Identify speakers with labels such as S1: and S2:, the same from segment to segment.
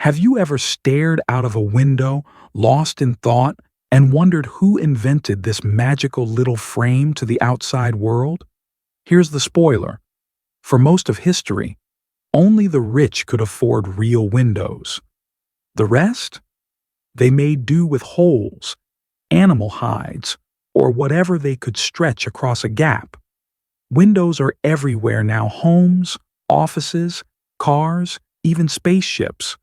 S1: Have you ever stared out of a window, lost in thought, and wondered who invented this magical little frame to the outside world? Here's the spoiler. For most of history, only the rich could afford real windows. The rest? They made do with holes, animal hides, or whatever they could stretch across a gap. Windows are everywhere now: homes, offices, cars, even spaceships.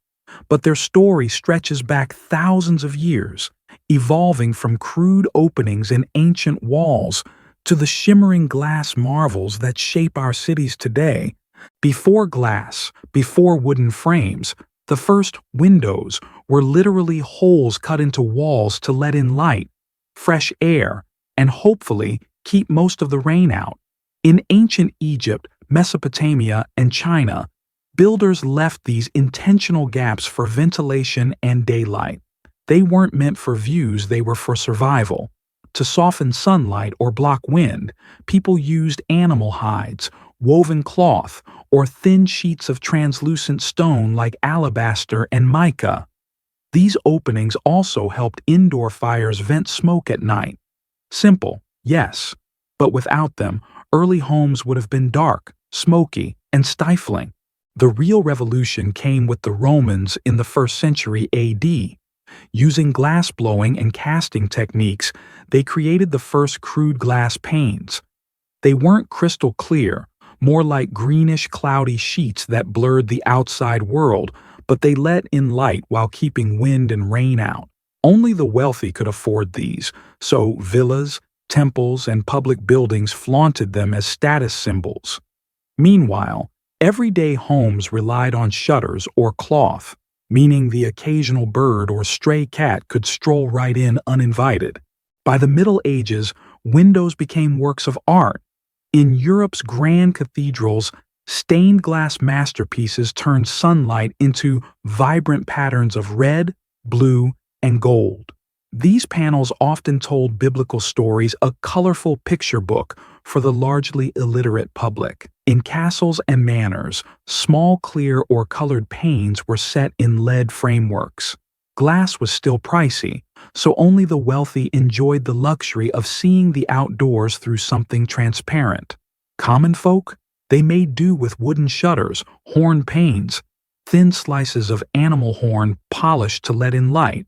S1: But their story stretches back thousands of years, evolving from crude openings in ancient walls to the shimmering glass marvels that shape our cities today. Before glass, before wooden frames, the first windows were literally holes cut into walls to let in light, fresh air, and hopefully keep most of the rain out. In ancient Egypt, Mesopotamia, and China, builders left these intentional gaps for ventilation and daylight. They weren't meant for views, they were for survival. To soften sunlight or block wind, people used animal hides, woven cloth, or thin sheets of translucent stone like alabaster and mica. These openings also helped indoor fires vent smoke at night. Simple, yes, but without them, early homes would have been dark, smoky, and stifling. The real revolution came with the Romans in the 1st century AD. Using glass blowing and casting techniques, they created the first crude glass panes. They weren't crystal clear, more like greenish, cloudy sheets that blurred the outside world, but they let in light while keeping wind and rain out. Only the wealthy could afford these, so villas, temples, and public buildings flaunted them as status symbols. Meanwhile, everyday homes relied on shutters or cloth, meaning the occasional bird or stray cat could stroll right in uninvited. By the Middle Ages, windows became works of art. In Europe's grand cathedrals, stained glass masterpieces turned sunlight into vibrant patterns of red, blue, and gold. These panels often told biblical stories, a colorful picture book for the largely illiterate public. In castles and manors, small clear or colored panes were set in lead frameworks. Glass was still pricey, so only the wealthy enjoyed the luxury of seeing the outdoors through something transparent. Common folk? They made do with wooden shutters, horn panes, thin slices of animal horn polished to let in light,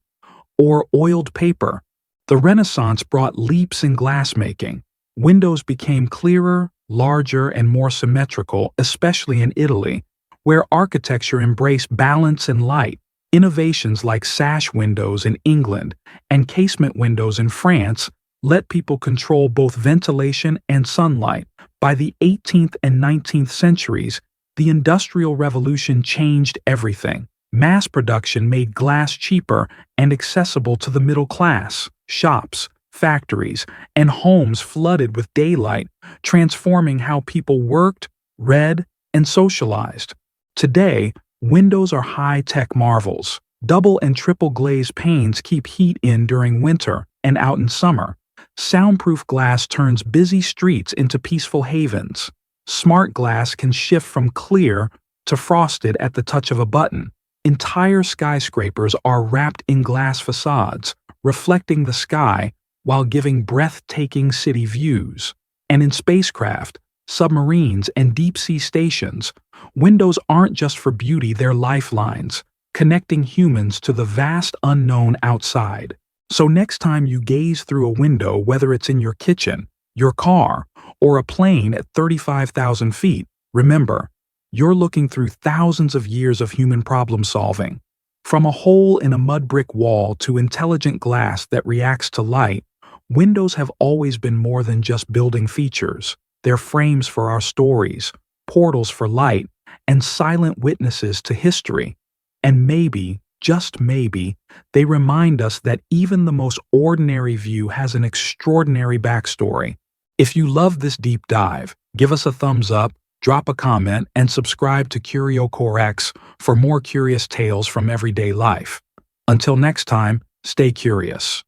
S1: or oiled paper. The Renaissance brought leaps in glassmaking. Windows became clearer, larger, and more symmetrical, especially in Italy, where architecture embraced balance and light. Innovations like sash windows in England and casement windows in France let people control both ventilation and sunlight. By the 18th and 19th centuries, the Industrial Revolution changed everything. Mass production made glass cheaper and accessible to the middle class. Shops, factories, and homes flooded with daylight, transforming how people worked, read, and socialized. Today, windows are high-tech marvels. Double and triple glazed panes keep heat in during winter and out in summer. Soundproof glass turns busy streets into peaceful havens. Smart glass can shift from clear to frosted at the touch of a button. Entire skyscrapers are wrapped in glass facades, reflecting the sky while giving breathtaking city views. And in spacecraft, submarines, and deep-sea stations, windows aren't just for beauty, they're lifelines, connecting humans to the vast unknown outside. So next time you gaze through a window, whether it's in your kitchen, your car, or a plane at 35,000 feet, remember, you're looking through thousands of years of human problem solving. From a hole in a mud brick wall to intelligent glass that reacts to light, windows have always been more than just building features. They're frames for our stories, portals for light, and silent witnesses to history. And maybe, just maybe, they remind us that even the most ordinary view has an extraordinary backstory. If you love this deep dive, give us a thumbs up, drop a comment, and subscribe to CurioCoreX for more curious tales from everyday life. Until next time, stay curious.